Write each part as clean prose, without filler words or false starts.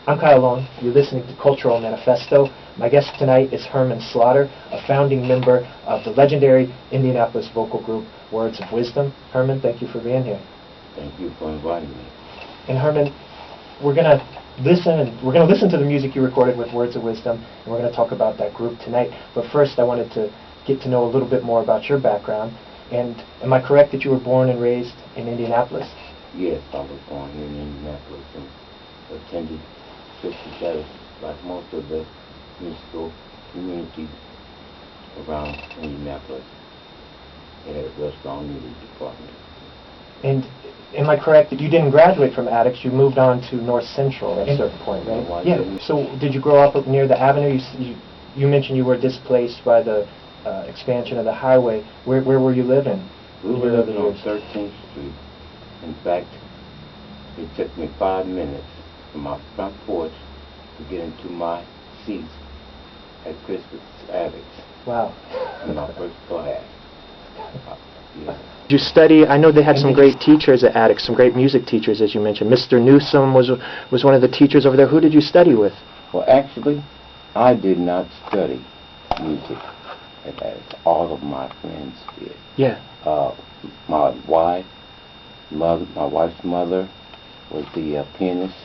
I'm Kyle Long. You're listening to Cultural Manifesto. My guest tonight is Herman Slaughter, a founding member of the legendary Indianapolis vocal group Words of Wisdom. Herman, thank you for being here. Thank you for inviting me. And Herman, we're going to listen to the music you recorded with Words of Wisdom, and we're going to talk about that group tonight. But first, I wanted to get to know a little bit more about your background. And am I correct that you were born and raised in Indianapolis? Yes, I was born here in Indianapolis and attended Sister like most of the musical community around Indianapolis. They had a restaurant music department. And am I correct that you didn't graduate from Attucks? You moved on to North Central at a certain point, right? No, yeah. So did you grow up near the Avenue? You mentioned you were displaced by the expansion of the highway. Where were you living? We were living on 13th Street. In fact, it took me 5 minutes from my front porch to get into my seat at Christmas Attucks. Wow. In my first class. Yeah. Did you study? I know they had some great teachers at Attucks, some great music teachers, as you mentioned. Mr. Newsom was one of the teachers over there. Who did you study with? Well, actually, I did not study music at Attucks. All of my friends did. Yeah. My wife's mother was the pianist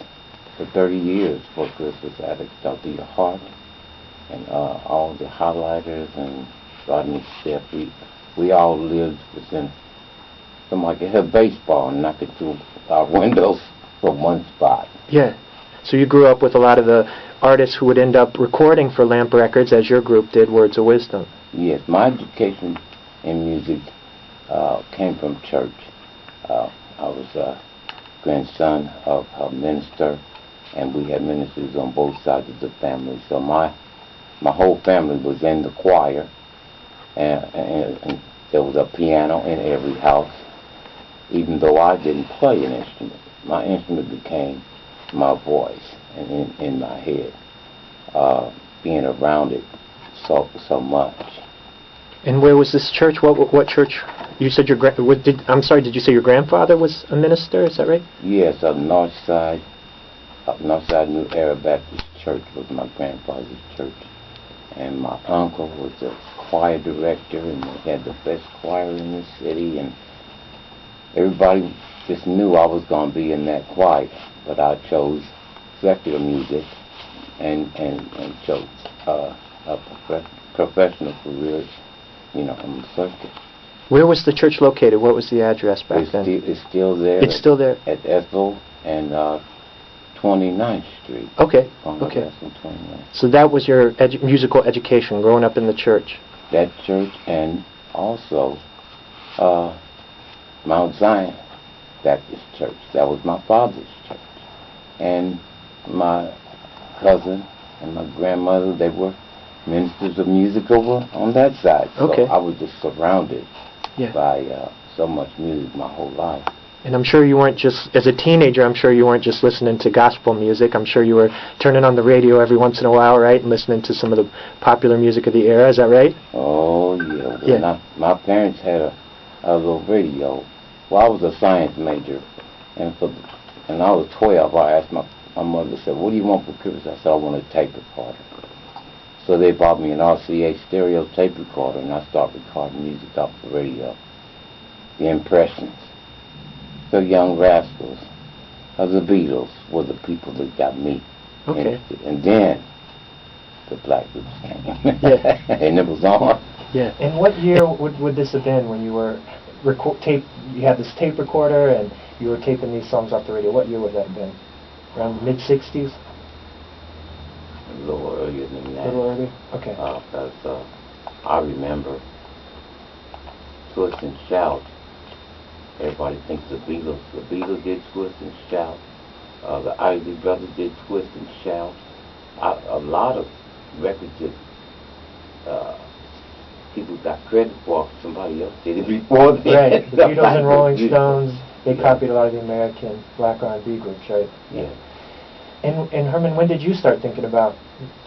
for 30 years for Christmas Attucks, Dr. Hart, and all the highlighters and Rodney Steph. We all lived within somebody could have baseball and knock it through our windows from one spot. Yeah. So you grew up with a lot of the artists who would end up recording for Lamp Records, as your group did, Words of Wisdom. Yes, my education in music came from church. I was a grandson of a minister, and we had ministers on both sides of the family. So my whole family was in the choir, and there was a piano in every house. Even though I didn't play an instrument, my instrument became my voice and in my head, being around it so much. And where was this church? What church? You said did you say your grandfather was a minister? Is that right? Yes, up North Side New Era Baptist Church was my grandfather's church. And my uncle was a choir director, and they had the best choir in the city, and everybody just knew I was going to be in that choir. But I chose secular music and chose a professional career, on the circuit. Where was the church located? What was the address back then? It's still there. It's still there? At Ethel and 29th Street. Okay. Okay. So that was your musical education, growing up in the church? That church, and also Mount Zion Baptist Church. That was my father's church. And my cousin and my grandmother, they were ministers of music over on that side. So okay. I was just surrounded by so much music my whole life. And I'm sure you weren't just, as a teenager, I'm sure you weren't just listening to gospel music. I'm sure you were turning on the radio every once in a while, right, and listening to some of the popular music of the era. Is that right? Oh, yeah. Well, my parents had a little radio. Well, I was a science major, and I was 12. I asked my mother, said, "What do you want for Christmas?" I said, "I want a tape recorder." So they bought me an RCA stereo tape recorder, and I started recording music off the radio. The Impressions, the Young Rascals, the Beatles were the people that got me interested. And then the black groups came. And it was on. Yeah. And what year would this have been when you were you had this tape recorder and you were taping these songs off the radio? What year would that have been? Around mid-60s? A little earlier than that. A little earlier? Okay. Because I remember Twist and Shout. Everybody thinks the Beatles did Twist and Shout. The Isley Brothers did Twist and Shout. A lot of records that people got credit for, somebody else did it before them. Right. The Beatles and Rolling Stones, they copied a lot of the American black R&B groups, right? Yeah. And Herman, when did you start thinking about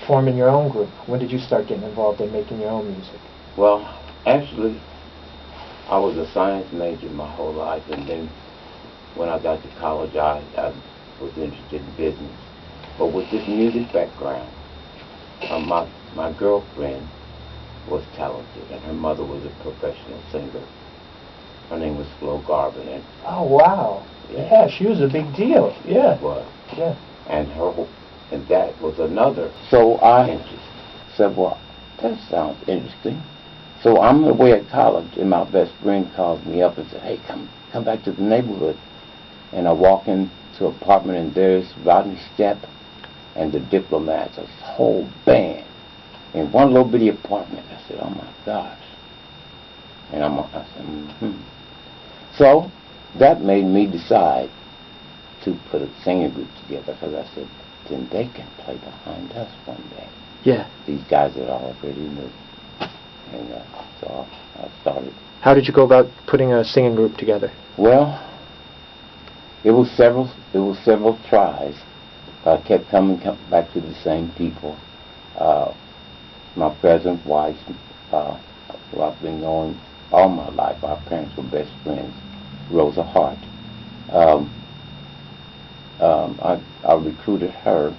forming your own group? When did you start getting involved in making your own music? Well, actually, I was a science major my whole life, and then when I got to college, I was interested in business. But with this music background, my girlfriend was talented, and her mother was a professional singer. Her name was Flo Garvin. And oh, wow. Yeah, she was a big deal. Yeah. She was. Yeah. And that was another. So I said, well, that sounds interesting. So I'm away at college, and my best friend calls me up and said, hey, come back to the neighborhood. And I walk into an apartment, and there's Rodney Stepp and the Diplomats, a whole band, in one little bitty apartment. I said, oh, my gosh. And I said, So that made me decide to put a singing group together, because I said, then they can play behind us one day. Yeah. These guys that I already knew. And so I started. How did you go about putting a singing group together? Well, it was several tries. I kept coming back to the same people. My present wife, who I've been knowing all my life, our parents were best friends, Rosa Hart. I recruited her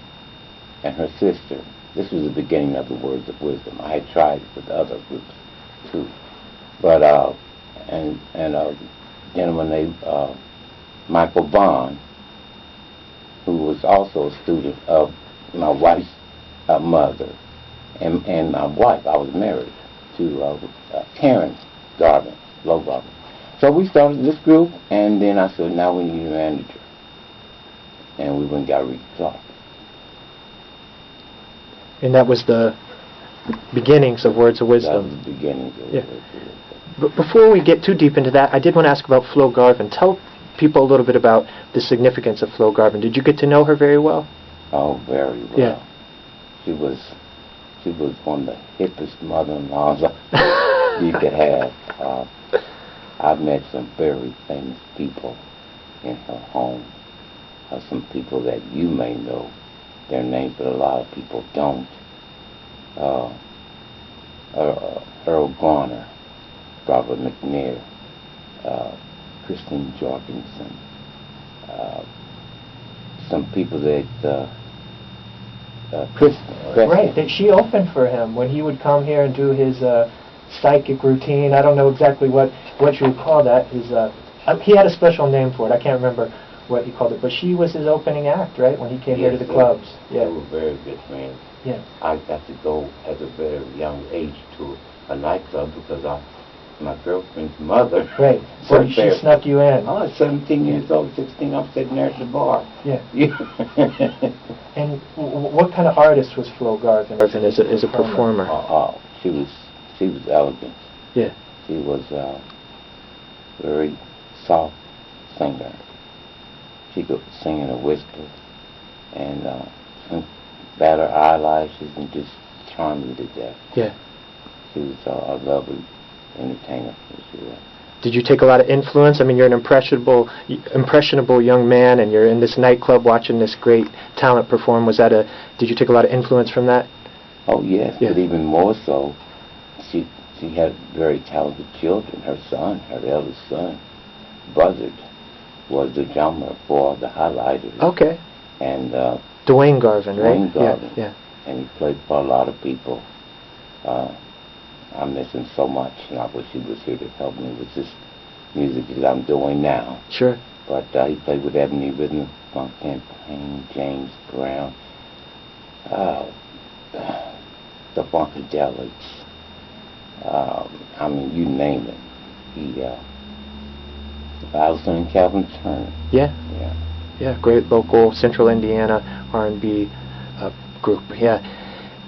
and her sister. This was the beginning of the Words of Wisdom. I had tried it with other groups too, but and a gentleman named Michael Vaughn, who was also a student of my wife's mother, and my wife. I was married to Terrence Garvin, Flo Garvin. So we started this group, and then I said, now we need a manager. And we went and got Ricky Clark. And that was the beginnings of Words of Wisdom. That was the beginnings of Words of Wisdom. But before we get too deep into that, I did want to ask about Flo Garvin. Tell people a little bit about the significance of Flo Garvin. Did you get to know her very well? Oh, very well. Yeah. She was one of the hippest mother-in-laws you could have. I've met some very famous people in her home. Some people that you may know their names, but a lot of people don't. Earl Garner, Robert McNair, Christine Jorgensen, some people that Chris. Right, that she opened for him when he would come here and do his psychic routine. I don't know exactly what you would call that. He had a special name for it. I can't remember what he called it, but she was his opening act, right, when he came here to the clubs. Yeah, they were very good friends. Yeah, I got to go at a very young age to a nightclub because my girlfriend's mother. Right. So she snuck you in. I was 17 years old, 16. I'm sitting there at the bar. Yeah. And what kind of artist was Flo Garvin as a performer? She was elegant. Yeah. She was a very soft singer. She could sing in a whisper, and bat her eyelashes and just charm you to death. Yeah. She was a lovely entertainer, for sure. Did you take a lot of influence? I mean, you're an impressionable young man, and you're in this nightclub watching this great talent perform. Did you take a lot of influence from that? Oh, yes, yeah. But even more so, she had very talented children. Her eldest son, Buzzard, was the drummer for the Highlighters. Okay. And Dwayne Garvin, right? Dwayne Garvin. Yeah. And he played for a lot of people. I miss him so much, and I wish he was here to help me with this music that I'm doing now. Sure. But he played with Ebony Rhythm Funk Campaign, James Brown, the Funkadelics. I mean, you name it. Allison and Calvin Turner. Yeah. Yeah, great local Central Indiana R&B group. Yeah.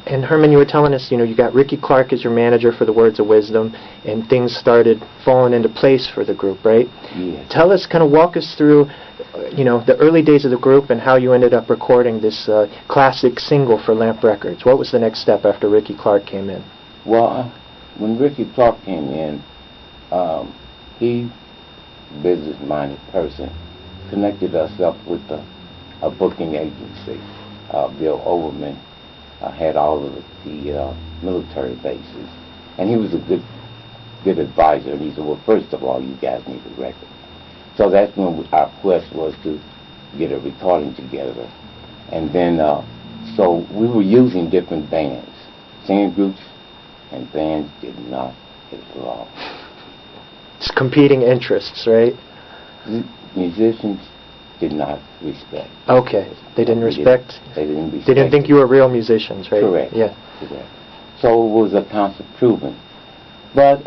And Herman, you were telling us, you got Ricky Clark as your manager for the Words of Wisdom, and things started falling into place for the group, right? Yes. Walk us through, the early days of the group and how you ended up recording this classic single for Lamp Records. What was the next step after Ricky Clark came in? Well, when Ricky Clark came in, he, business-minded person, connected us up with a booking agency. Bill Overman had all of the military bases, and he was a good advisor. And he said, well, first of all, you guys need a record. So that's when our quest was to get a recording together. And then, so we were using different bands. Singing groups and bands did not get along. It's competing interests, right? Musicians did not respect. Okay. They didn't respect? They didn't respect. They didn't think you were real musicians, right? Correct. Yeah. Correct. So it was a constant proving. But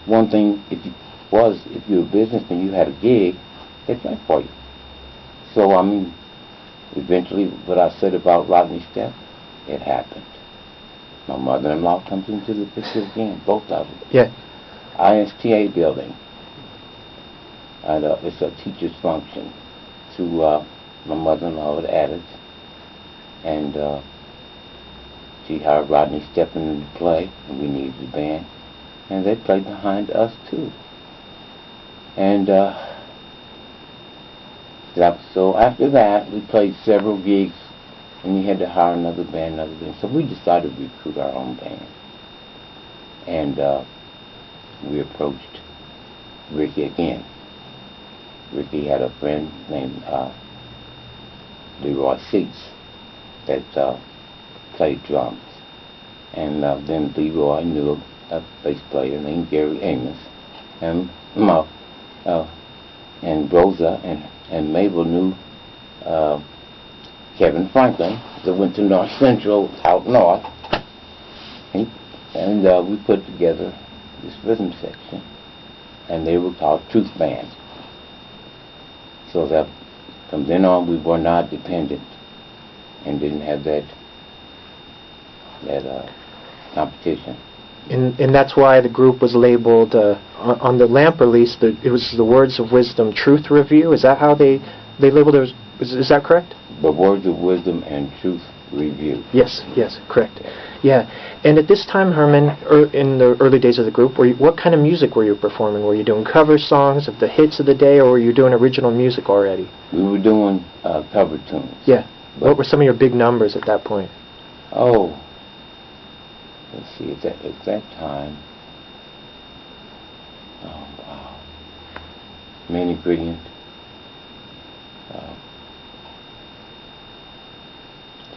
one thing, if you were a businessman, you had a gig, they played for you. So, I mean, eventually, what I said about Rodney Stepp, it happened. My mother-in-law comes into the picture again, both of them. Yeah. ISTA building. And it's a teacher's function to my mother-in-law had added. And she hired Rodney Stepp in to play, and we needed a band. And they played behind us, too. And so after that, we played several gigs, and we had to hire another band. So we decided to recruit our own band. And we approached Ricky again. Ricky had a friend named Leroy Seats that played drums. And then Leroy knew a bass player named Gary Amos. And and Rosa and Mabel knew Kevin Franklin that went to North Central out north. And we put together this rhythm section, and they were called Truth Band. So that from then on we were not dependent and didn't have that competition. And that's why the group was labeled, on the Lamp release, it was the Words of Wisdom Truth Review. Is that how they labeled it? Is that correct? The Words of Wisdom and Truth Review. Yes, correct. Yeah. And at this time, Herman, in the early days of the group, what kind of music were you performing? Were you doing cover songs of the hits of the day, or were you doing original music already? We were doing cover tunes. Yeah. What were some of your big numbers at that point? Oh, let's see, at that time, oh wow, Many Brilliant, a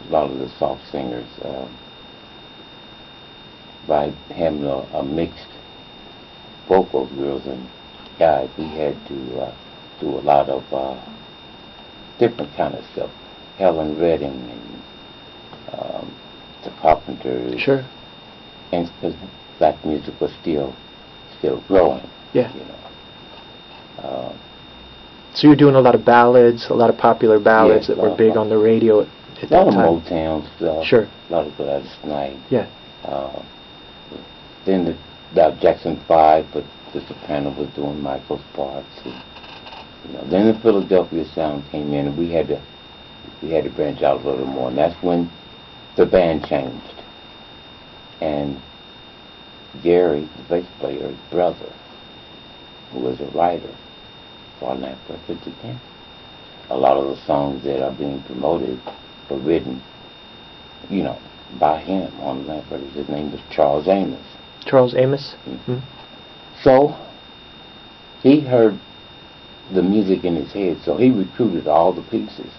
lot of the soft singers, by having a mixed vocals, girls and guys, we had to do a lot of different kind of stuff. Helen Redding and the Carpenters. Sure. And because black music was still growing. Yeah. You know. So you were doing a lot of ballads, a lot of popular ballads that were big on the radio at that time. A lot of Motown stuff. Sure. A lot of Gladys Knight. Yeah. Then the Jackson 5, but the soprano was doing Michael's parts. And, then the Philadelphia sound came in, and we had to branch out a little more, and that's when the band changed. And Gary, the bass player, his brother, who was a writer for Lamp Records again, a lot of the songs that are being promoted were written, by him on Lamp Records. His name was Charles Amos. Charles Amos? Mm-hmm. So he heard the music in his head, so he recruited all the pieces.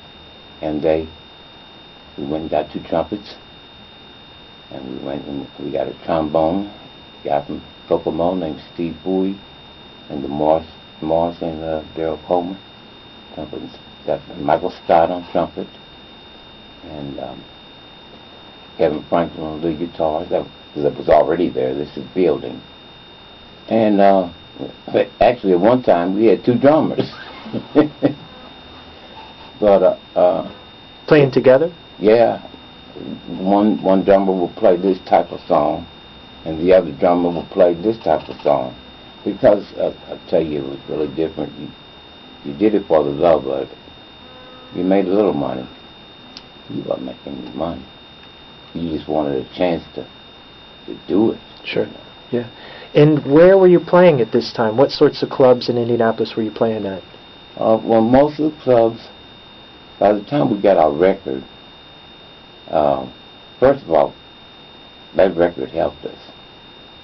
And we went and got 2 trumpets, and we went and we got a trombone, guy from Kokomo named Steve Bowie, and the Morris and Daryl Coleman, trumpet, and Michael Scott on trumpet, and Kevin Franklin on lead guitar. That was already there. This is building. And actually, at one time, we had 2 drummers. But playing together? Yeah. One drummer will play this type of song, and the other drummer will play this type of song. Because, I tell you, it was really different. You did it for the love of it. You made a little money. You weren't making any money. You just wanted a chance to do it. Sure. Yeah. And where were you playing at this time? What sorts of clubs in Indianapolis were you playing at? Well, most of the clubs, by the time we got our record, first of all, that record helped us.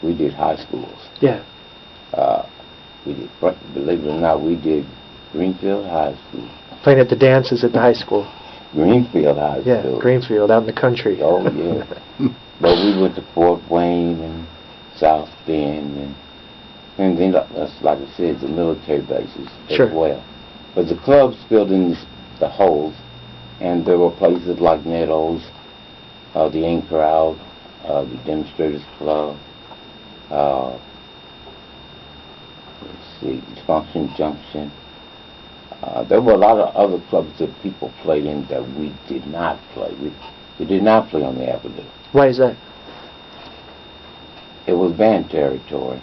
We did high schools. Yeah. We did, believe it or not, we did Greenfield High School. Playing at the dances at the high school. Greenfield High Yeah, School. Greenfield, out in the country. Oh, yeah. But we went to Fort Wayne and South Bend, and then, that's like I said, the military bases Sure. as well. But the clubs filled in the holes, and there were places like Meadows, the In Crowd, the Demonstrators Club, let's see, Function Junction. There were a lot of other clubs that people played in that we did not play. We did not play on the Avenue. Why is that? It was band territory,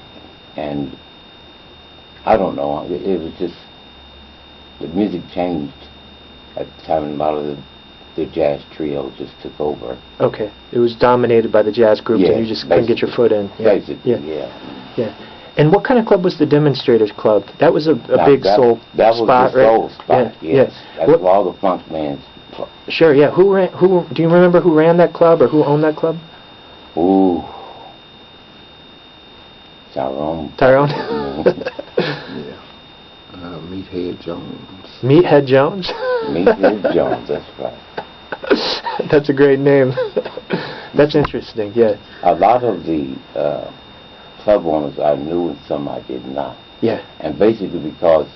and I don't know, it was just, the music changed at the time, and a lot of the jazz trio just took over. Okay, it was dominated by the jazz groups, and you just couldn't get your foot in. Yeah. Basically, yeah. Yeah. And what kind of club was the Demonstrators Club? That was a big soul spot, right? That was the soul spot, yeah. yes. Yeah. That's where all the funk bands. Sure, yeah. Do you remember who ran that club, or who owned that club? Ooh. Tyrone. Tyrone? Yeah. Meathead Jones. Meathead Jones? Meathead Jones, that's right. That's a great name. That's interesting, yeah. A lot of the club owners I knew, and some I did not. Yeah. And basically because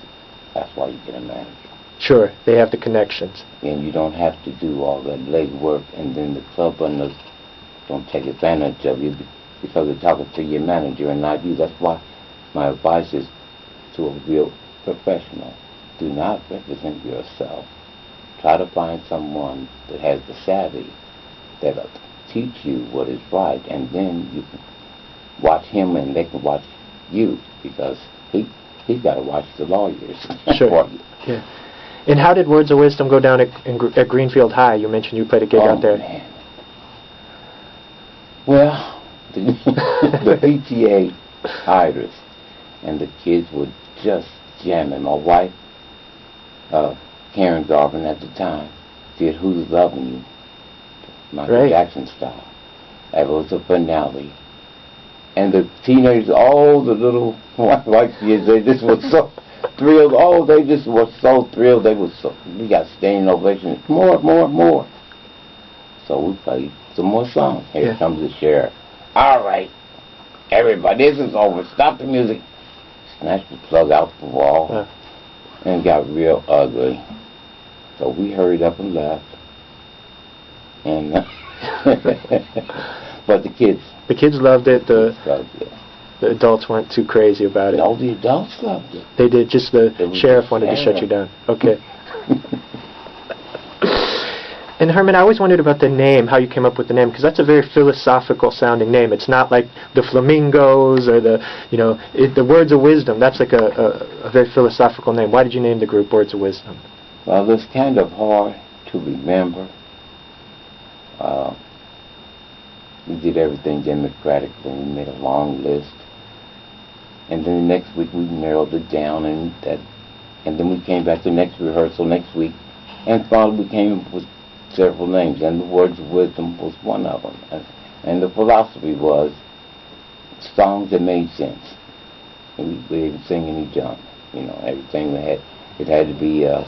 that's why you get a manager. Sure, they have the connections. And you don't have to do all that legwork, and then the club owners don't take advantage of you because they're talking to your manager and not you. That's why my advice is to a real professional. Do not represent yourself. Try to find someone that has the savvy that'll teach you what is right, and then you can watch him and they can watch you, because he's got to watch the lawyers. Sure. Yeah. And how did Words of Wisdom go down at Greenfield High? You mentioned you played a gig out there. Man. Well, the PTA hired us, and the kids were just jamming. My wife, Karen Garvin at the time, did Who's Loving You, Michael Jackson style. That was the finale. And the teenagers, all the little white kids, they just were so thrilled. Oh, they just were so thrilled. We got standing ovations. More. So we played some more songs. Here comes the sheriff. All right, everybody, this is over. Stop the music. Snatched the plug out the wall, and got real ugly. So we hurried up and left. And but the kids loved it. The loved it. The adults weren't too crazy about it. No, the adults loved it. They did. Just the sheriff wanted to shut you down. Okay. And Herman, I always wondered about the name, how you came up with the name, because that's a very philosophical sounding name. It's not like the Flamingos or the Words of Wisdom. That's like a very philosophical name. Why did you name the group Words of Wisdom? Well, it's kind of hard to remember. We did everything democratically. We made a long list. And then the next week we narrowed it down, and then we came back to the next rehearsal next week, and finally we came up with several names, and the Words of Wisdom was one of them. And the philosophy was songs that made sense. And we didn't sing any junk. Everything we had, it had to be a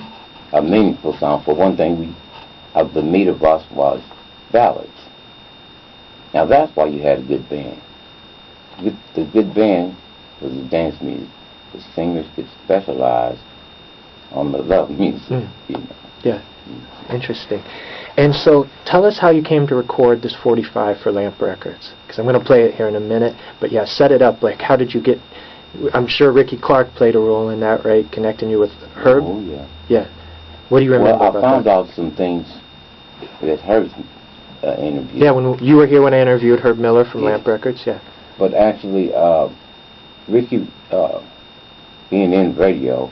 meaningful song. For one thing, the meat of us was ballads. Now that's why you had a good band. The good band was the dance music. The singers could specialize on the love music. Yeah. Interesting. And so tell us how you came to record this 45 for Lamp Records, because I'm going to play it here in a minute. But yeah, set it up. Like, how did you get? I'm sure Ricky Clark played a role in that, right? Connecting you with Herb. Oh yeah. Yeah. What do you remember about that? Well, I found out some things that Herb's interviewed. Yeah, when you were here when I interviewed Herb Miller from Lamp Records. Yeah. But actually, Ricky, being in radio,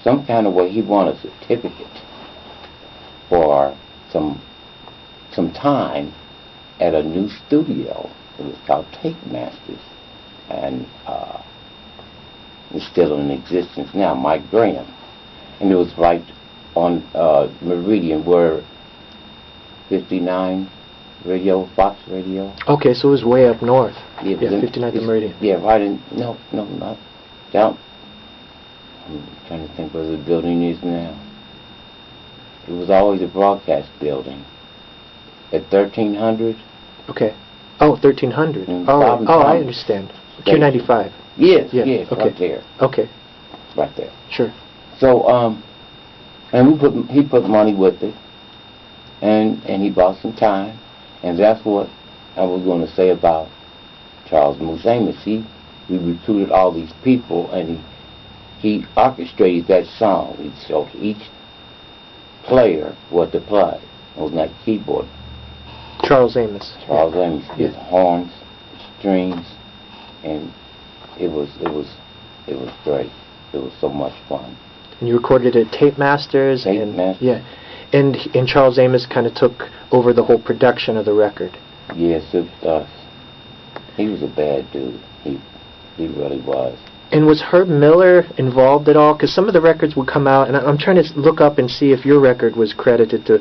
some kind of way he wanted a certificate for some time at a new studio. It was called Tape Masters, and it's still in existence now, Mike Graham. And it was right on Meridian, where 59 radio, Fox Radio. Okay, so it was way up north. Yeah, 59th and Meridian. Yeah, right in, no, not down. I'm trying to think where the building is now. it was always a broadcast building. At 1300. Okay. Oh, 1300. Mm, I understand. Q95. Yes, Yeah, yes, okay. right there. Okay. Right there. Sure. So, and he put money with it, and he bought some time, and that's what I was going to say about Charles Moose Amos. We recruited all these people, and he orchestrated that song. He showed each player what to play. It was like keyboard. Charles Amos. Charles Amos did horns, strings, and it was great. It was so much fun. And you recorded it at Tape Masters. Yeah. And Charles Amos kind of took over the whole production of the record. Yes, he was a bad dude. He really was. And was Herb Miller involved at all? Because some of the records would come out, and I'm trying to look up and see if your record was credited to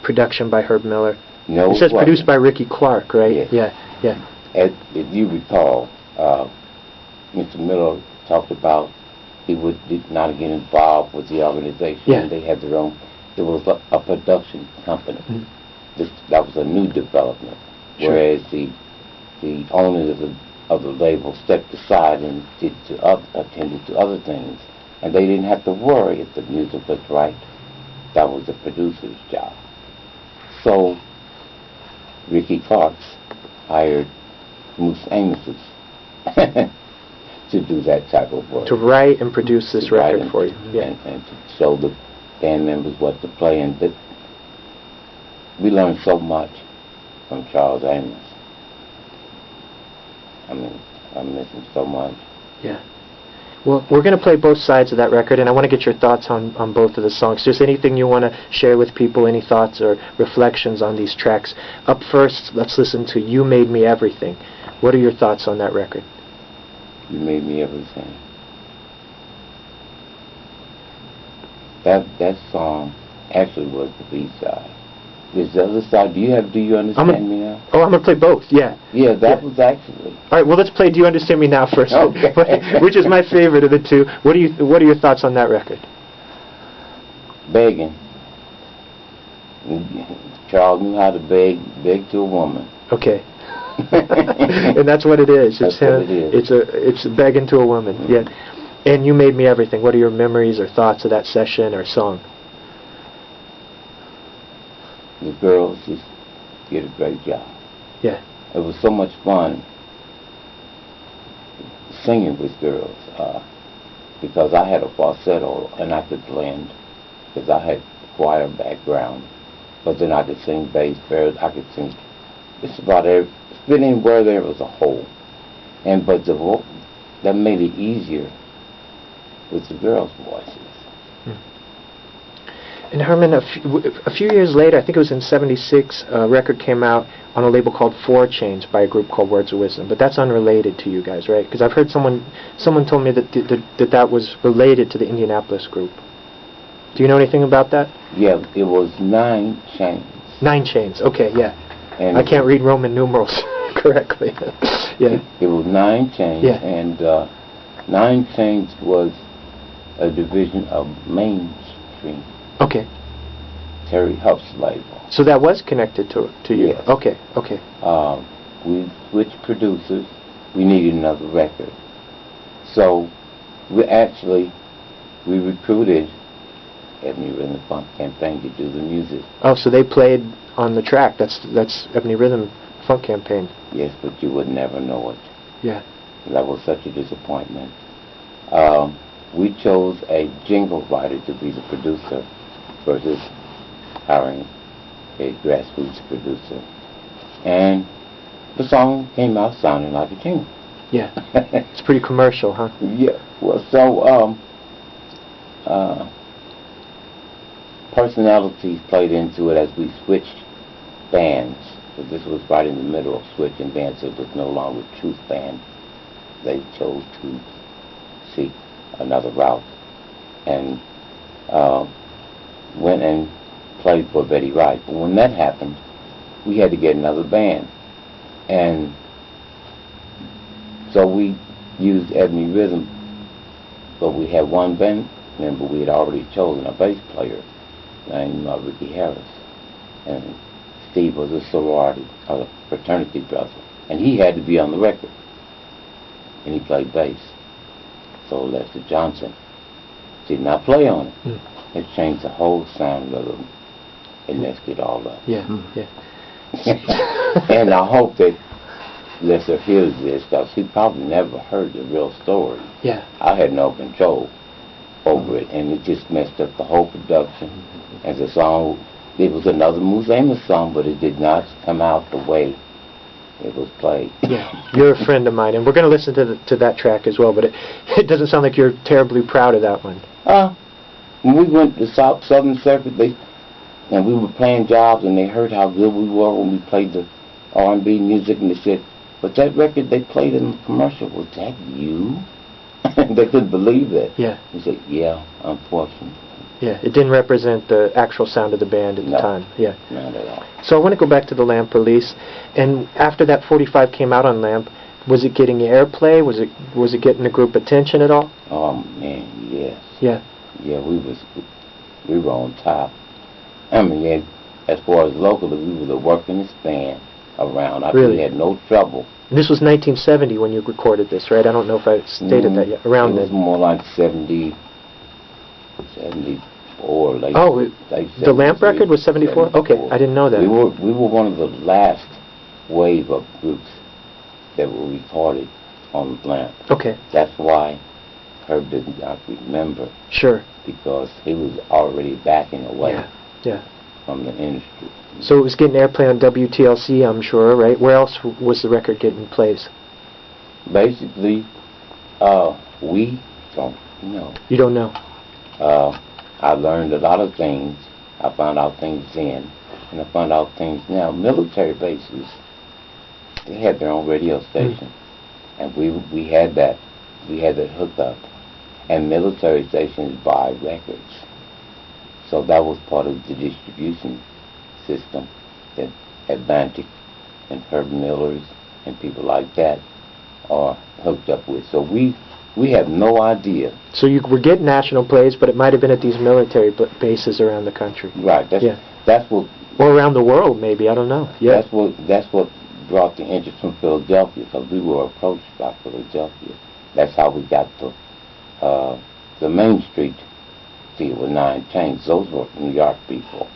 production by Herb Miller. No, it says produced by Ricky Clark, right? Yes. Yeah. If you recall, Mr. Miller talked about he did not get involved with the organization. Yeah. They had their own. There was a production company. Mm-hmm. That was a new development, Sure. whereas the owners of the label stepped aside and attended to other things, and they didn't have to worry if the music was right. That was the producer's job. So Ricky Clark's hired Moose Amos's to do that type of work. To write and produce this record for you. Yeah. And to show the band members what to play. And we learned so much from Charles Amos. I mean, I miss him so much. Yeah. Well, we're going to play both sides of that record, and I want to get your thoughts on both of the songs. Just anything you want to share with people, any thoughts or reflections on these tracks. Up first, let's listen to You Made Me Everything. What are your thoughts on that record? You Made Me Everything. That song actually was the B-side. There's the other side. Do you understand me now? Oh, I'm going to play both, yeah. Yeah, that was actually. All right, well, let's play Do You Understand Me Now first, Okay. which is my favorite of the two. What are your thoughts on that record? Begging. Charles knew how to beg to a woman. Okay. And that's what it is. That's what it is. It's begging to a woman, Mm-hmm. yeah. And You Made Me Everything. What are your memories or thoughts of that session or song? The girls just did a great job. Yeah. It was so much fun singing with girls because I had a falsetto and I could blend because I had choir background, but then I could sing bass, I could sing just about fit anywhere there was a hole, but that made it easier with the girls' voices. And Herman, a few years later, I think it was in '76, a record came out on a label called Four Chains by a group called Words of Wisdom. But that's unrelated to you guys, right? Because I've heard someone told me that was related to the Indianapolis group. Do you know anything about that? Yeah, it was 9 Chains. 9 Chains. Okay, yeah. And I can't read Roman numerals correctly. Yeah. It was 9 Chains. Yeah. And 9 Chains was a division of Mainstream. Okay. Terry Huff's label. So that was connected to you? Yes. Okay. We switched producers. We needed another record. So we recruited Ebony Rhythm Funk Campaign to do the music. Oh, so they played on the track. That's Ebony Rhythm Funk Campaign. Yes, but you would never know it. Yeah. That was such a disappointment. We chose a jingle writer to be the producer versus hiring a grassroots producer. And the song came out sounding like a jingle. Yeah. It's pretty commercial, huh? Yeah. Well, so personalities played into it as we switched bands. So this was right in the middle of switching bands. It was no longer Truth Band. They chose to seek another route and went and played for Betty Wright. But when that happened, we had to get another band. And so we used Ebony Rhythm, but we had one band member we had already chosen, a bass player, named Ricky Harris. And Steve was a sorority, or a fraternity brother. And he had to be on the record. And he played bass. So Lester Johnson did not play on it. Mm. It changed the whole sound of them. It messed it all up. Yeah, yeah. And I hope that Lester hears this, because he probably never heard the real story. Yeah. I had no control over it, and it just messed up the whole production. And the song, it was another Moose Amos song, but it did not come out the way it was played. Yeah, you're a friend of mine, and we're going to listen to that track as well, but it doesn't sound like you're terribly proud of that one. When we went to Southern Circuit, and we were playing jobs, and they heard how good we were when we played the R&B music, and they said, but that record they played in the commercial, was that you? They couldn't believe it. Yeah. We said, yeah, unfortunately. Yeah, it didn't represent the actual sound of the band at the time. Yeah. Not at all. So I want to go back to the Lamp release, and after that 45 came out on Lamp, was it getting airplay? Was it getting the group attention at all? Oh man, yes. Yeah. Yeah, we were on top. I mean, yeah, as far as locally, we were the workingest band around. Really? We had no trouble. And this was 1970 when you recorded this, right? I don't know if I stated that yet. Around then. It was then. more like 74, late. Oh, late the Lamp record was 74? Okay, I didn't know that. We were one of the last wave of groups that were recorded on Lamp. Okay. That's why Herb did not remember. Sure. Because he was already backing away. Yeah. From the industry. So it was getting airplay on WTLC, I'm sure, right? Where else was the record getting plays? Basically, we don't know. You don't know? I learned a lot of things. I found out things then, and I found out things now. Military bases, they had their own radio station, and we had that hooked up. And military stations buy records. So that was part of the distribution system that Atlantic and Herb Miller's and people like that are hooked up with. So we have no idea. So you were getting national plays, but it might have been at these military bases around the country. Right. That's what. Or around the world, maybe. I don't know. Yeah. That's what brought the interest from Philadelphia, because we were approached by Philadelphia. That's how we got the Main Street deal with 9 Chains. Those were New York people.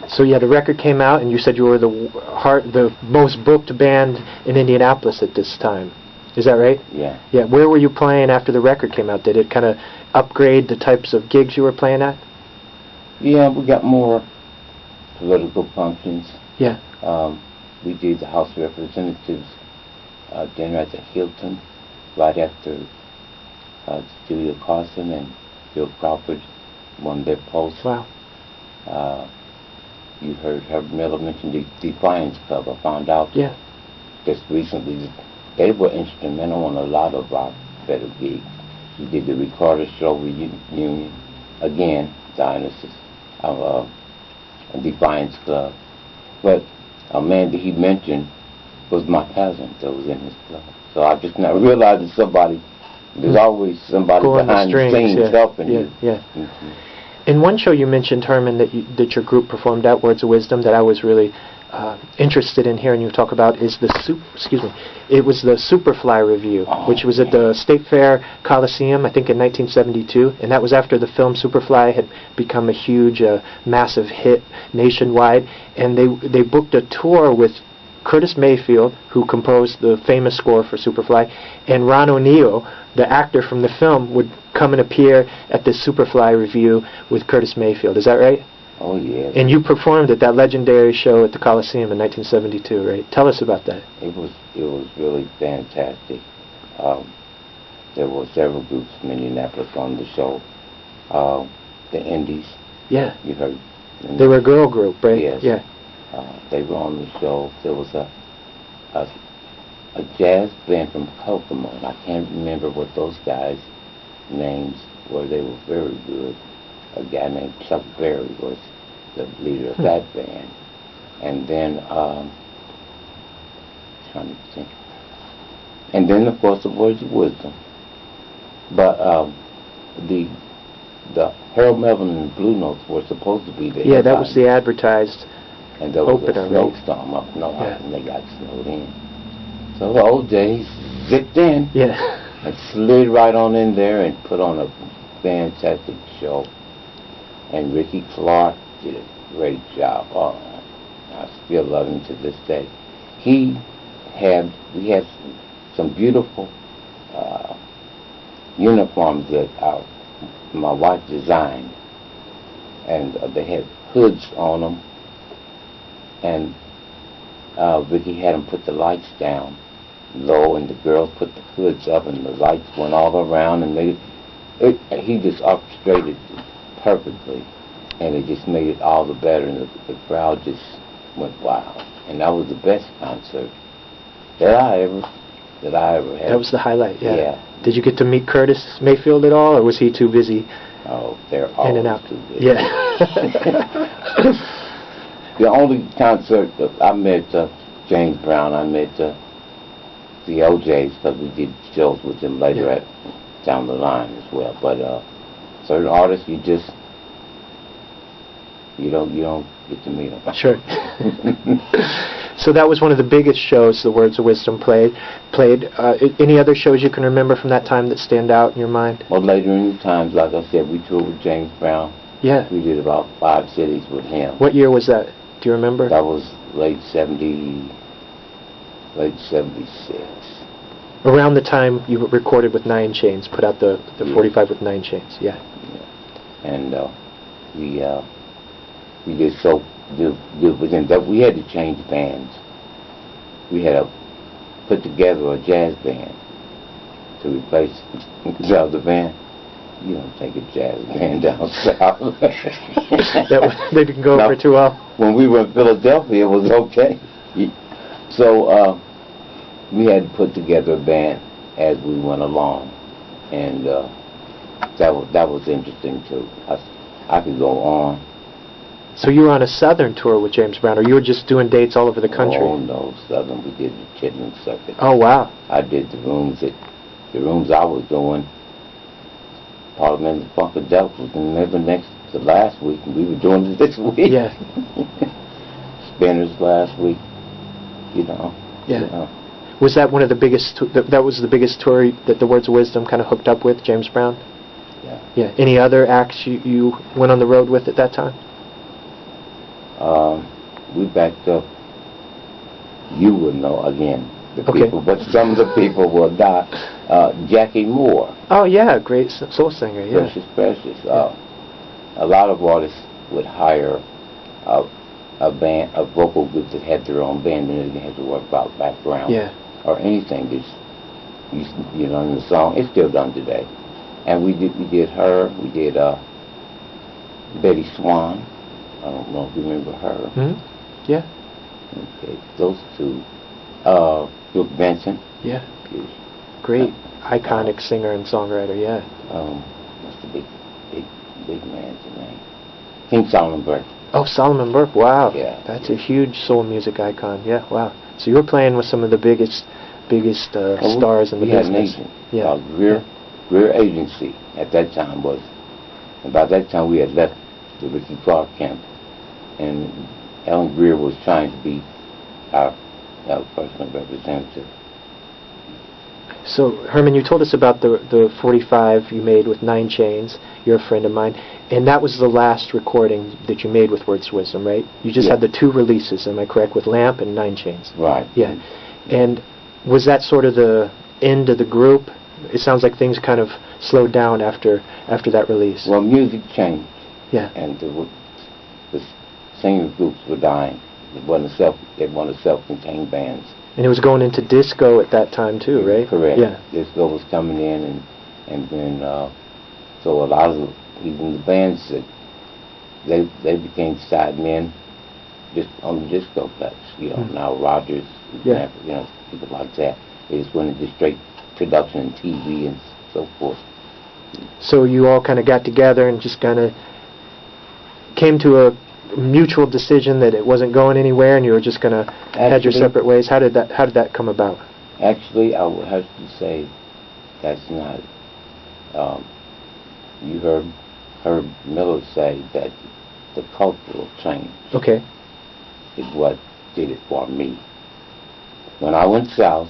So yeah, the record came out, and you said you were the most booked band in Indianapolis at this time. Is that right? Yeah. Yeah. Where were you playing after the record came out? Did it kind of upgrade the types of gigs you were playing at? Yeah, we got more political functions. Yeah. We did the House of Representatives dinner at the Hilton right after Julia Carson and Bill Crawford won their post. Wow. You heard Herb Miller mention the Defiance Club. I found out just recently that they were instrumental in a lot of our better gigs. We did the Recorder Show reunion, again, Dionysus, of Defiance Club. But a man that he mentioned was my cousin that was in his club. So I just now realized that somebody, there's always somebody behind the scenes helping you. Yeah. In one show you mentioned, Herman, that your group performed at Words of Wisdom that I was really interested in hearing you talk about is the it was the Superfly review, which was at the State Fair Coliseum, I think in 1972, and that was after the film Superfly had become a huge, massive hit nationwide, and they booked a tour with Curtis Mayfield, who composed the famous score for Superfly, and Ron O'Neal, the actor from the film, would come and appear at this Superfly review with Curtis Mayfield. Is that right? Oh, yeah. And you performed at that legendary show at the Coliseum in 1972, right? Tell us about that. It was really fantastic. There were several groups from Indianapolis on the show. The Indies. Yeah. You heard. They were a girl group, right? Yes. Yeah. They were on the show. There was a jazz band from Kokomo. I can't remember what those guys' names were. They were very good. A guy named Chuck Berry was the leader of that band. And then, trying to think. And then, of course, the Words of Wisdom. But the the Harold Melvin and the Blue Notes were supposed to be there. Yeah, that was the advertised and there was opener, a right? snowstorm up north, Yeah. and they got snowed in. So the OJs zipped in Yeah. and slid right on in there and put on a fantastic show. And Ricky Clark did a great job. Oh, I still love him to this day. We had some beautiful uniforms that my wife designed, and they had hoods on them, and Ricky had them put the lights down low, and the girls put the hoods up, and the lights went all around, and he just orchestrated it perfectly, and it just made it all the better, and the crowd just went wild, and that was the best concert that I ever had. That was the highlight. Yeah. Yeah. Did you get to meet Curtis Mayfield at all, or was he too busy? Oh, they're In always and out. too busy. Yeah. The only concert that I met James Brown, I met the OJs, because we did shows with them later down the line as well. But certain artists, you don't get to meet them. Sure. So that was one of the biggest shows the Words of Wisdom played. Any other shows you can remember from that time that stand out in your mind? Well, later in the times, like I said, we toured with James Brown. Yeah. We did about 5 cities with him. What year was that? Do you remember? That was late 76. Around the time you recorded with 9 Chains, put out the 45 with 9 Chains. Yeah. And we did so good with him that we had to change bands. We had to put together a jazz band to replace the other band. You don't take a jazz band down south. They didn't go over too well. When we were in Philadelphia, it was okay. So we had to put together a band as we went along, and that was interesting too. I could go on. So you were on a Southern tour with James Brown, or you were just doing dates all over the country? Oh no, Southern. We did the Chitlin Circuit. Oh wow. I did the rooms I was doing. Parliament of Funkadelic, and maybe the last week, and we were doing it this week. Yeah. Spinners last week. Yeah. You know. Was that one of the biggest? That was the biggest tour that the Words of Wisdom kind of hooked up with, James Brown. Yeah. Yeah. Any other acts you went on the road with at that time? We backed up. You would know again the Okay. people, but some of the people will not. Jackie Moore. Oh yeah, great soul singer. Yeah. Precious. A lot of artists would hire a band, a vocal group that had their own band, and they didn't have to work about background. Yeah. Or anything. Just you know, in the song. It's still done today. And we did her. We did Betty Swan. I don't know if you remember her. Hmm. Yeah. Okay, those two. Brooke Benson. Yeah. Great, iconic singer and songwriter. Yeah. What's the big man's name? King Solomon Burke. Oh, Solomon Burke. Wow. Yeah. That's a huge soul music icon. Yeah. Wow. So you were playing with some of the biggest stars in the we had business. an agent. Yeah. Greer Agency at that time was, and by that time we had left the Ricky Clark camp, and Ellen Greer was trying to be our personal representative. So, Herman, you told us about the 45 you made with 9 Chains. You're a friend of mine. And that was the last recording that you made with Words of Wisdom, right? You just had the 2 releases, am I correct, with Lamp and 9 Chains? Right. Yeah. And was that sort of the end of the group? It sounds like things kind of slowed down after that release. Well, music changed. Yeah. And the singing groups were dying. They wanted self-contained bands. And it was going into disco at that time too, right? Correct. Yeah. Disco was coming in, and then so a lot of even the bands that they became side men just on the disco cuts. You know, now Rogers, you know, people like that. They just went into straight production and TV and so forth. So you all kind of got together and just kind of came to a mutual decision that it wasn't going anywhere, and you were just going to head your separate ways. How did that come about? Actually, I would have to say that's not. You heard heard Miller say that the cultural change Okay. is what did it for me. When I went south,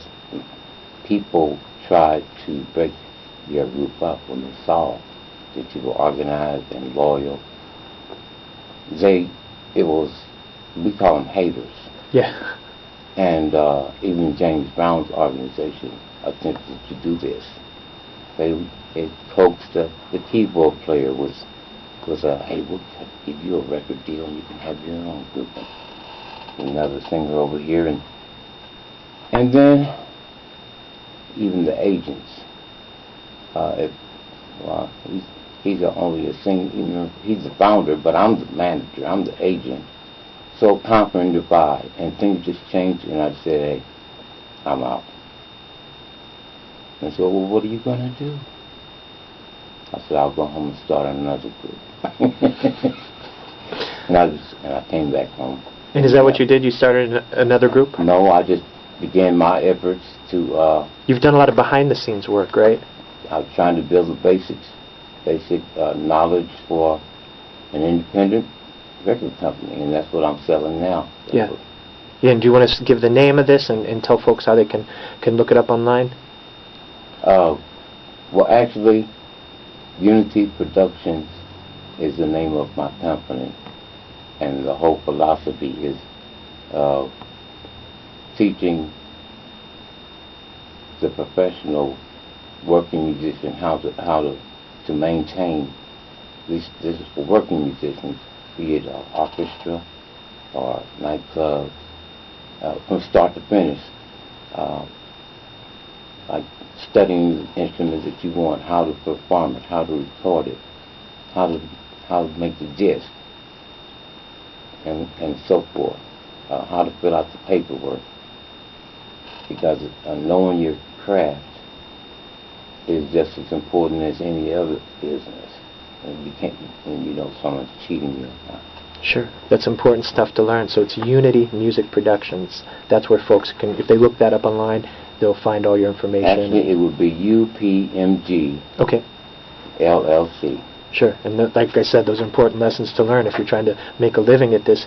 people tried to break your group up when they saw that you were organized and loyal. We call them haters. Yeah. And even James Brown's organization attempted to do this. They coaxed the keyboard player was hey, we'll give you a record deal and you can have your own group. And another singer over here, and then even the agents. He's only a singer. He's the founder, but I'm the manager. I'm the agent. So conquer and divide, and things just changed. And I said, hey, I'm out. And so, well, what are you gonna do? I said, I'll go home and start another group. and I came back home. And is that what you did? You started another group? No, I just began my efforts to. You've done a lot of behind-the-scenes work, right? I was trying to build the basic knowledge for an independent record company, and that's what I'm selling now. Yeah. Yeah. And do you want to give the name of this and tell folks how they can look it up online? Well, actually, Unity Productions is the name of my company, and the whole philosophy is teaching the professional working musician how to maintain this is for working musicians, be it an orchestra or nightclubs, from start to finish. Like studying the instruments that you want, how to perform it, how to record it, how to make the disc, and so forth. How to fill out the paperwork, because knowing your craft is just as important as any other business. And you can't, when you know someone's cheating you. Sure, that's important stuff to learn. So it's Unity Music Productions. That's where folks can, if they look that up online, they'll find all your information. Actually, it would be UPMG. Okay. LLC. Sure, and like I said, those are important lessons to learn if you're trying to make a living at this.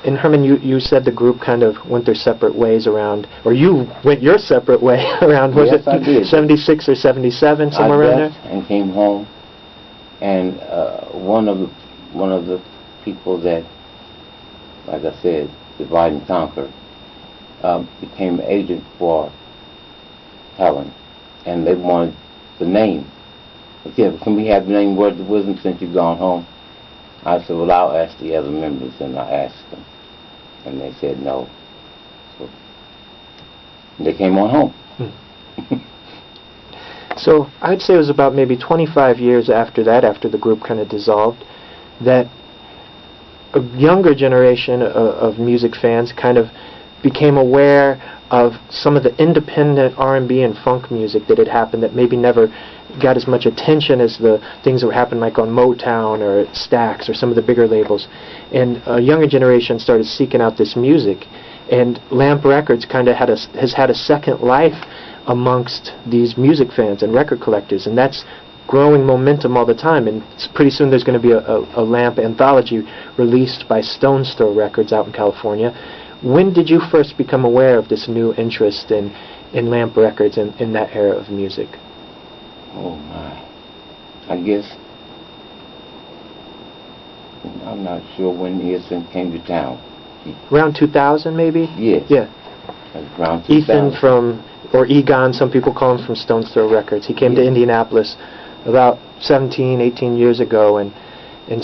And Herman, you said the group kind of went their separate ways around, or you went your separate way around, was yes, it I did. 76 or 77, somewhere around there? And came home, and one of the people that, like I said, divide and conquer, became agent for Helen, and they wanted the name. Okay, can we have the name Words of Wisdom since you've gone home? I said, well, I'll ask the other members, and I asked them, and they said no. So they came on home. So I'd say it was about maybe 25 years after that, after the group kind of dissolved, that a younger generation of music fans kind of became aware of some of the independent R&B and funk music that had happened that maybe never got as much attention as the things that were happening like on Motown or Stax or some of the bigger labels. And a younger generation started seeking out this music. And Lamp Records kind of has had a second life amongst these music fans and record collectors, and that's growing momentum all the time. And pretty soon there's going to be a Lamp anthology released by Stone's Throw Records out in California. When did you first become aware of this new interest in Lamp Records and in that era of music? Oh my. I guess I'm not sure when Ethan came to town. Around 2000 maybe? Yes. Yeah. Around 2000. Ethan or Egon, some people call him, from Stone's Throw Records. He came to Indianapolis about 17, 18 years ago and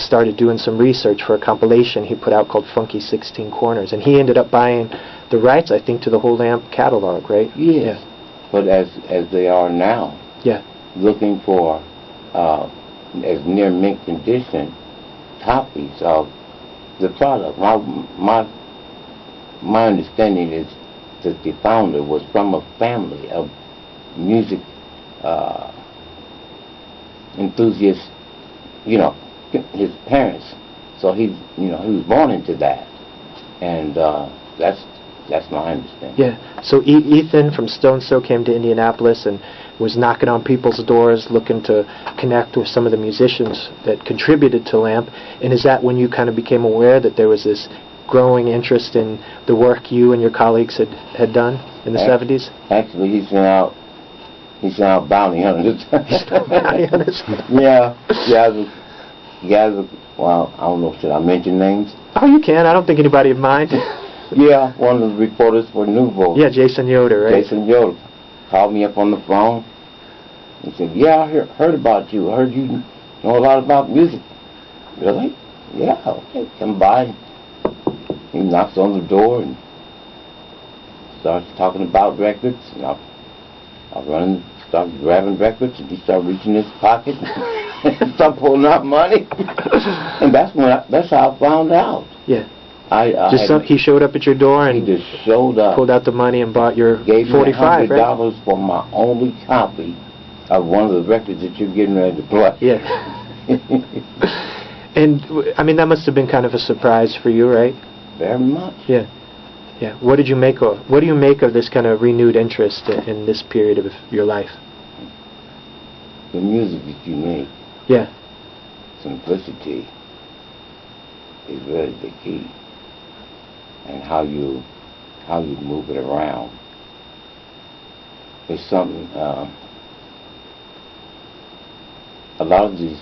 started doing some research for a compilation he put out called Funky 16 Corners. And he ended up buying the rights, I think, to the whole Lamp catalog, right? Yes. Yeah. But as they are now, yeah, looking for as near mint condition copies of the product. My understanding is that the founder was from a family of music enthusiasts, his parents. So he was born into that, and that's That's my understanding. Yeah. So Ethan from Stone Still came to Indianapolis and was knocking on people's doors looking to connect with some of the musicians that contributed to LAMP. And is that when you kind of became aware that there was this growing interest in the work you and your colleagues had done in the 70s? Actually, he's been out bounty hunters. Bounty hunters? Yeah. Guys, well, I don't know, should I mention names? Oh, you can. I don't think anybody would mind. Yeah, one of the reporters for Nouveau. Yeah, Jason Yoder, right? Jason Yoder called me up on the phone and said, yeah, I heard about you. I heard you know a lot about music. Really? Yeah, okay, come by. He knocks on the door and starts talking about records. And I start grabbing records, and he started reaching in his pocket and start pulling out money. And that's how I found out. Yeah. He showed up at your door and he just showed up, pulled out the money and bought your gave 45, me $100 right? for my only copy of one of the records that you're getting ready to play. Yeah. And I mean, that must have been kind of a surprise for you, right? Very much. Yeah. Yeah. What do you make of this kind of renewed interest in this period of your life? The music that you make. Yeah. Simplicity is really the key. And how you move it around. It's something, a lot of these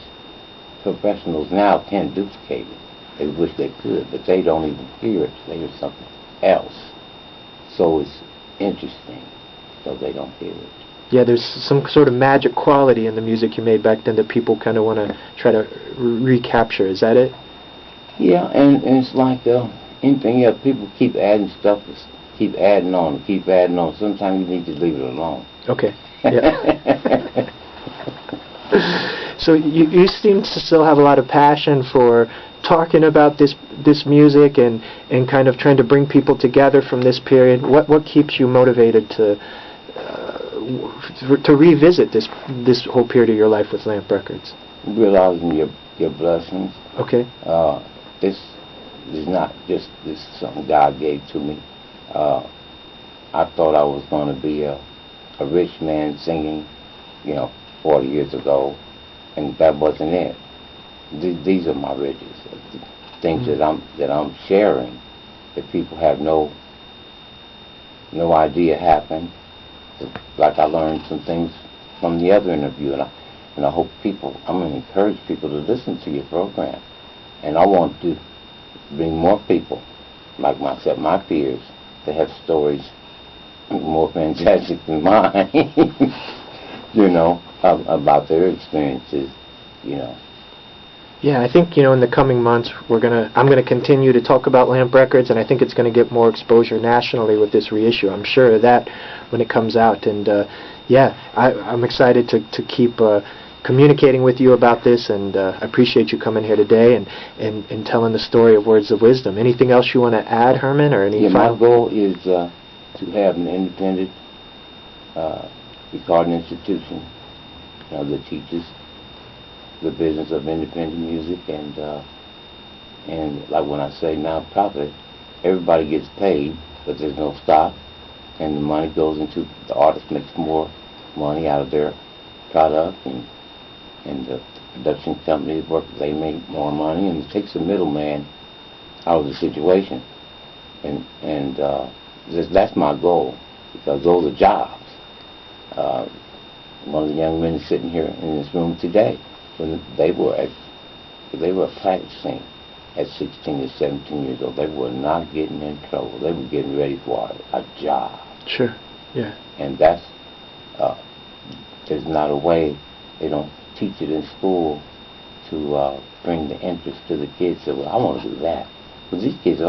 professionals now can't duplicate it. They wish they could, but they don't even hear it. They hear something else. So it's interesting, so they don't hear it. Yeah, there's some sort of magic quality in the music you made back then that people kind of want to try to recapture. Is that it? Yeah, and it's like anything else. People keep adding stuff, keep adding on. Sometimes you need to leave it alone. Okay. Yeah. So you seem to still have a lot of passion for talking about this music and kind of trying to bring people together from this period. What keeps you motivated to revisit this whole period of your life with Lamp Records? Realizing your blessings. Okay. This is not just something God gave to me. I thought I was going to be a rich man singing, 40 years ago, and that wasn't it. These are my riches, things that I'm sharing that people have no idea happened. Like I learned some things from the other interview, and I hope I'm going to encourage people to listen to your program, and I want to bring more people like myself, my peers, that have stories more fantastic than mine, about their experiences, Yeah, I think, in the coming months I'm gonna continue to talk about Lamp Records, and I think it's going to get more exposure nationally with this reissue. I'm sure of that when it comes out, and I'm excited to keep communicating with you about this, and I appreciate you coming here today and telling the story of Words of Wisdom. Anything else you want to add, Herman, or any final? My goal is to have an independent recording institution that teaches the business of independent music, and like when I say nonprofit, everybody gets paid, but there's no stock, and the money goes into the artist makes more money out of their product, and the production companies they make more money, and it takes a middleman out of the situation, and that's my goal, because those are jobs. One of the young men sitting here in this room today, when they were practicing at 16 or 17 years old, they were not getting in trouble. They were getting ready for a job. Sure. Yeah. And that's there's not a way, they don't teach it in school to bring the interest to the kids. So, well, I want to do that. Because these kids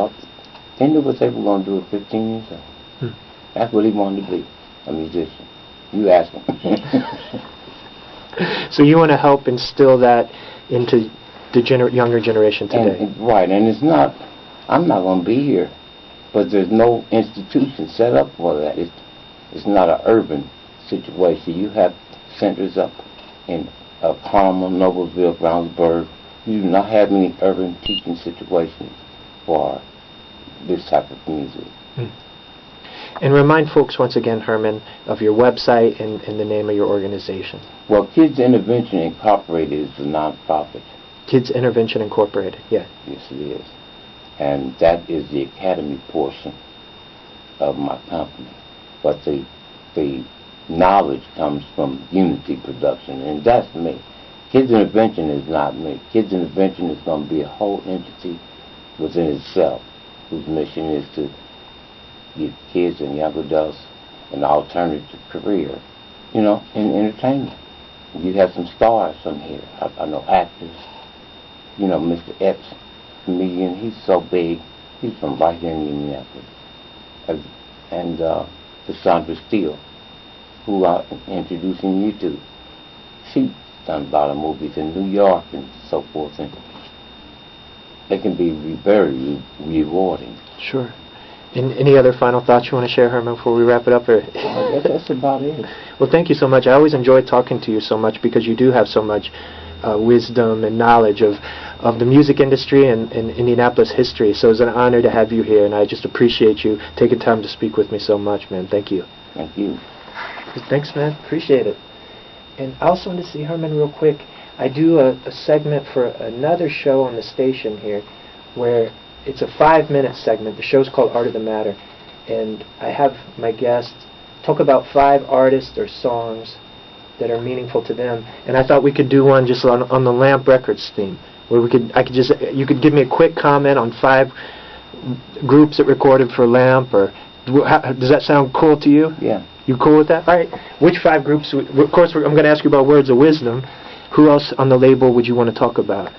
they knew what they were going to do at 15 years old. That's what he wanted to be, a musician. You ask him. So you want to help instill that into the younger generation today. Right, and it's not, I'm not going to be here, but there's no institution set up for that. It's not an urban situation. You have centers up in Carmel, Noblesville, Brownsburg. You do not have any urban teaching situations for this type of music. And remind folks once again, Herman, of your website and the name of your organization. Well, Kids Intervention Incorporated is a nonprofit. Kids Intervention Incorporated, yeah. Yes, it is. And that is the academy portion of my company. But the knowledge comes from Unity Production, and that's me. Kids Intervention is not me. Kids Intervention is going to be a whole entity within itself, whose mission is to give kids and young adults an alternative career, you know, in entertainment. You have some stars from here. I know actors. You know, Mr. Epps, comedian, he's so big. He's from right here in Indianapolis. And Cassandra Steele, who I'm introducing you to. She's done a lot of movies in New York and so forth, and they can be very rewarding. Sure. And any other final thoughts you want to share, Herman, before we wrap it up? Or That's about it. Well, thank you so much. I always enjoy talking to you so much because you do have so much wisdom and knowledge of the music industry and Indianapolis history. So it's an honor to have you here, and I just appreciate you taking time to speak with me so much, man. Thank you. Thank you. Thanks, man. Appreciate it. And I also want to see, Herman, real quick. I do a segment for another show on the station here where it's a 5-minute segment. The show's called Art of the Matter. And I have my guests talk about 5 artists or songs that are meaningful to them. And I thought we could do one just on the Lamp Records theme, where you could give me a quick comment on 5 groups that recorded for Lamp, or does that sound cool to you? Yeah. You cool with that? All right. Which 5 groups? Of course, I'm going to ask you about Words of Wisdom. Who else on the label would you want to talk about?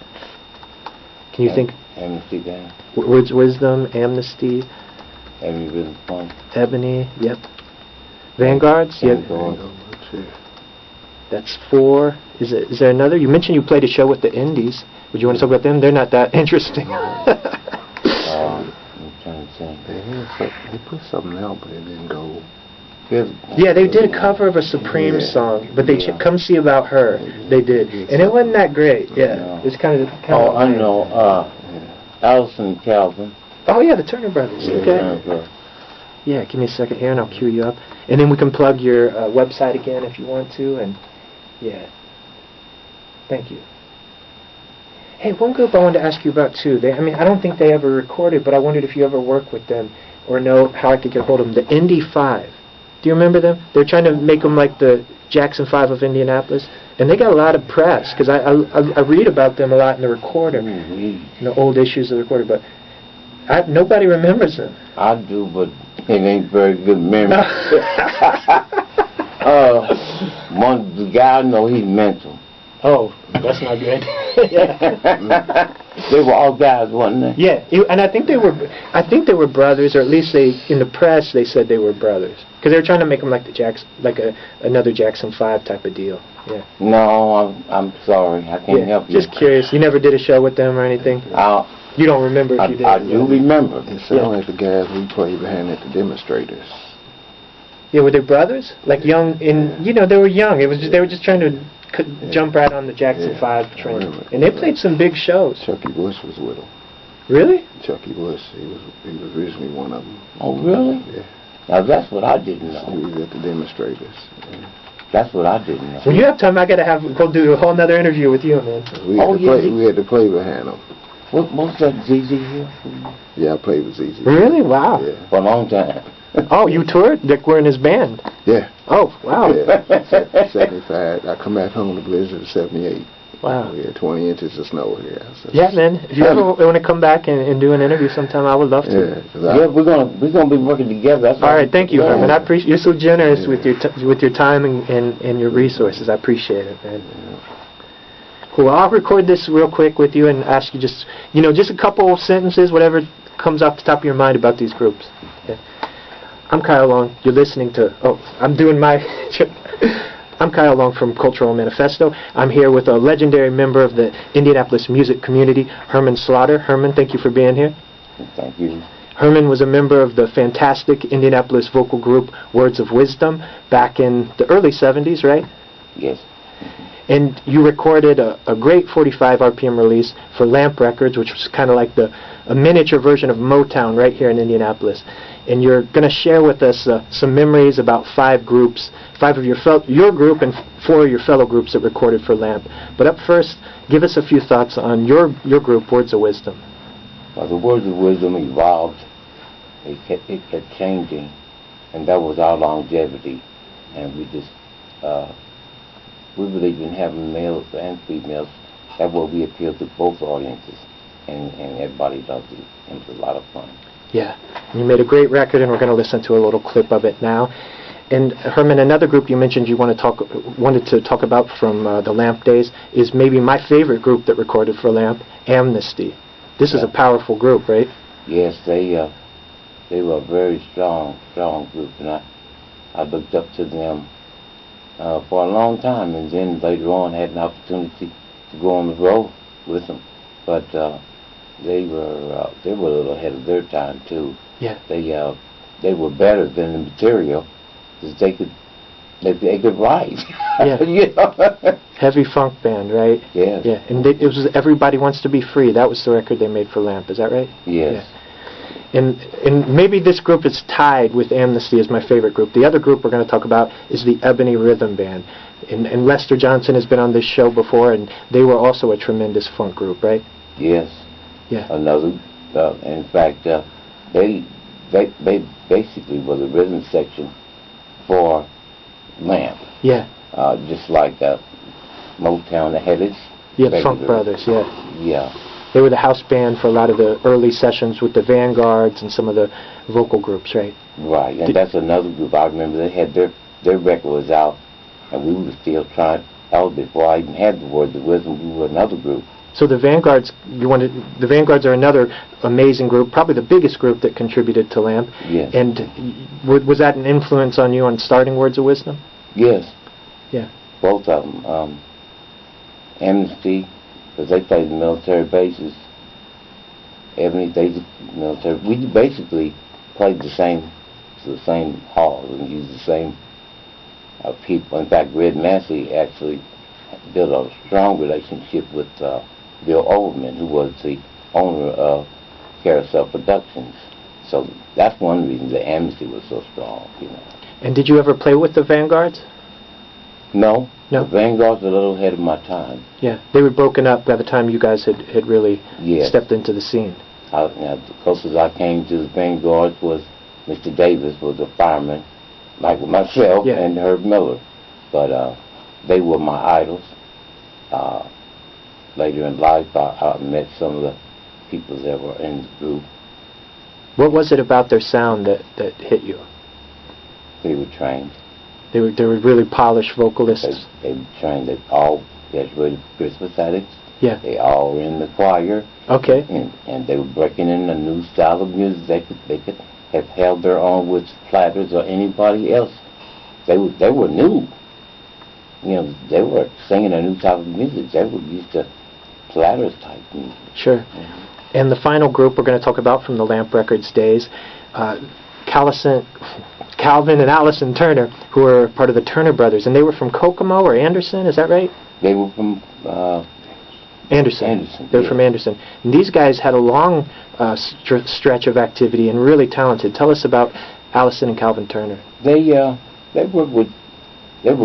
Can you think? Amnesty Band. Words of Wisdom, Amnesty. Ebony Rhythm Funk. Ebony, yep. Vanguards? Yep. That's 4. Is there another? You mentioned you played a show with the Indies. Would you want to talk about them? They're not that interesting. I'm trying to think. They put something out, but it didn't go. Yeah, they did a cover of a Supreme song, but they Come See About Her. They did, and it wasn't that great. Yeah, it was kind of. I know. Allison Calvin. Oh yeah, the Turner Brothers. Okay. Yeah, give me a second here, and I'll cue you up, and then we can plug your website again if you want to, and yeah. Thank you. Hey, one group I wanted to ask you about too. I don't think they ever recorded, but I wondered if you ever worked with them or know how I could get hold of them. The Indy 5. Do you remember them? They're trying to make them like the Jackson 5 of Indianapolis, and they got a lot of press because I read about them a lot in the Recorder, in the old issues of the Recorder, but nobody remembers them. I do, but it ain't very good memory. The guy I know, he's mental. Oh, that's not good. They were all guys, wasn't they? Yeah, and I think they were brothers, or at least in the press they said they were brothers, because they were trying to make them like another Jackson 5 type of deal. Yeah. No, I'm sorry, I can't help you. Just curious. You never did a show with them or anything? You don't remember if you did? I do remember. It sounded like the guys we played behind at the demonstrators. Yeah, were they brothers? Like young, they were young. They were just trying to jump right on the Jackson 5 trend. And they played some big shows. Chucky Bush was with them. Really? Chucky Bush, he was originally one of them. Oh, really? Yeah. Now that's what I didn't know. He was at the demonstrators. Yeah. That's what I didn't know. When you have time, I gotta go do a whole nother interview with you, man. We had to play behind them. What was that, ZZ here? Yeah, I played with ZZ. Really? Wow. Yeah. For a long time. Oh, you toured? Dick were in his band? Yeah. Oh, wow. Yeah. 75. I come back home to Blizzard of 78. Wow. We had 20 inches of snow here. So. Yeah, man. If you ever want to come back and do an interview sometime, I would love to. Yeah, we're gonna be working together. That's all right. Thank you, Herman. I appreciate you're so generous with your time and your resources. I appreciate it, man. Cool. I'll record this real quick with you and ask you just a couple of sentences, whatever comes off the top of your mind about these groups. Okay. I'm Kyle Long. You're listening to. I'm doing my. I'm Kyle Long from Cultural Manifesto. I'm here with a legendary member of the Indianapolis music community, Herman Slaughter. Herman, thank you for being here. Thank you. Herman was a member of the fantastic Indianapolis vocal group Words of Wisdom back in the early 70s, right? Yes. And you recorded a great 45 RPM release for Lamp Records, which was kind of like a miniature version of Motown right here in Indianapolis. And you're going to share with us some memories about five of your group and four of your fellow groups that recorded for Lamp. But up first, give us a few thoughts on your group, Words of Wisdom. Well, the Words of Wisdom evolved. It kept changing, and that was our longevity. And we just we believe in having males and females. That way we appeal to both audiences, and everybody loved it. It was a lot of fun. Yeah, you made a great record, and we're going to listen to a little clip of it now. And Herman, another group you mentioned you wanted to talk about from the Lamp days is maybe my favorite group that recorded for Lamp, Amnesty. This is a powerful group, right? Yes, they were a very strong group, and I looked up to them for a long time, and then later on had an opportunity to go on the road with them. But they were a little ahead of their time too. Yeah. They were better than the material because they could write. Yeah. You know? Heavy funk band, right? Yes. Yeah. And it was Everybody Wants to Be Free. That was the record they made for Lamp. Is that right? Yes. Yeah. And maybe this group is tied with Amnesty as my favorite group. The other group we're going to talk about is the Ebony Rhythm Band. And Lester Johnson has been on this show before, and they were also a tremendous funk group, right? Yes. Yeah. Another, in fact, they basically were the rhythm section for Lamp. Yeah. Just like Motown, they had its Yeah, Funk Brothers, yeah. Yeah. They were the house band for a lot of the early sessions with the Vanguards and some of the vocal groups, right? Right, and that's another group. I remember they had their record was out, and we were still trying. That was before I even had the Words of Wisdom. We were another group. So the Vanguards, the Vanguards are another amazing group, probably the biggest group that contributed to Lamp. Yes. And was that an influence on you on starting Words of Wisdom? Yes. Yeah. Both of them. Amnesty, because they played the military bases. Ebony, they did military. We basically played the same halls and used the same people. In fact, Red Massey actually built a strong relationship with Bill Overman, who was the owner of Carousel Productions. So that's one reason the Amnesty was so strong, you know. And did you ever play with the Vanguards? No. No. The Vanguards were a little ahead of my time. Yeah, they were broken up by the time you guys had really stepped into the scene. The closest I came to the Vanguards was Mr. Davis, was a fireman, like myself, and Herb Miller. But they were my idols. Later in life, I met some of the people that were in the group. What was it about their sound that hit you? They were trained. They were really polished vocalists. They were trained. They all graduated Christmas Addicts. Yeah. They all were in the choir. Okay. And they were breaking in a new style of music. They could have held their own with Platters or anybody else. They were new. You know, they were singing a new type of music. They were used to Platters type music. Sure. Mm-hmm. And the final group we're going to talk about from the Lamp Records days, Calvin and Allison Turner, who were part of the Turner Brothers, and they were from Kokomo or Anderson, is that right? They were from Anderson. They were from Anderson. And these guys had a long stretch of activity and really talented. Tell us about Allison and Calvin Turner. They worked with. There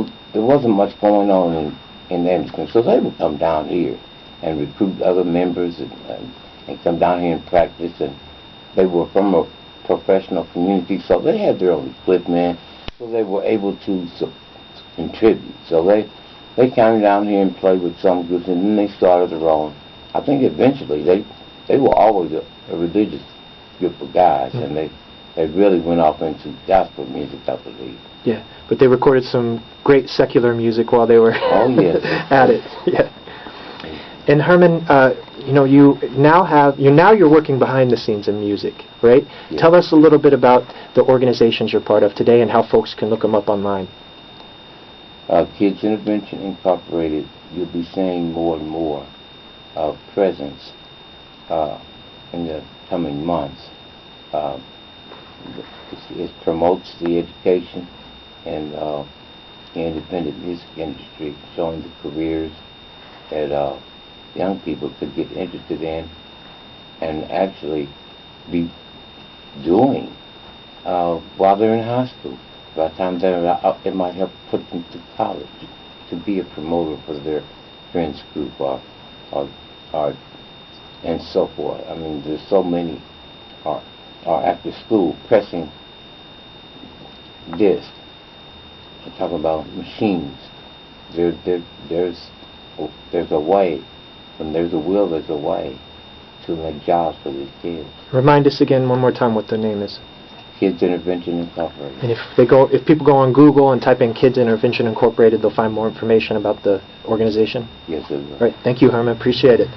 wasn't much going on in Anderson, so they would come down here and recruit other members and come down here and practice. And they were from a professional community, so they had their own equipment, so they were able to contribute. So they came down here and played with some groups, and then they started their own. I think eventually they were always a religious group of guys, and they really went off into gospel music, I believe. Yeah, but they recorded some great secular music while they were at it. Yeah. And Herman, you're working behind the scenes in music, right? Yeah. Tell us a little bit about the organizations you're part of today and how folks can look them up online. Kids Intervention Incorporated, you'll be seeing more and more presence in the coming months. It promotes the education and the independent music industry, showing the careers that young people could get interested in and actually be doing while they're in high school. By the time they're out, it might help put them to college to be a promoter for their friends group or and so forth. I mean, there's so many are after school pressing discs. I'm talking about machines. There's a way. When there's a will, there's a way to make jobs for these kids. Remind us again one more time what the name is. Kids Intervention Incorporated. And if people go on Google and type in Kids Intervention Incorporated, they'll find more information about the organization? Yes, they will. All right. Thank you, Herman. Appreciate it.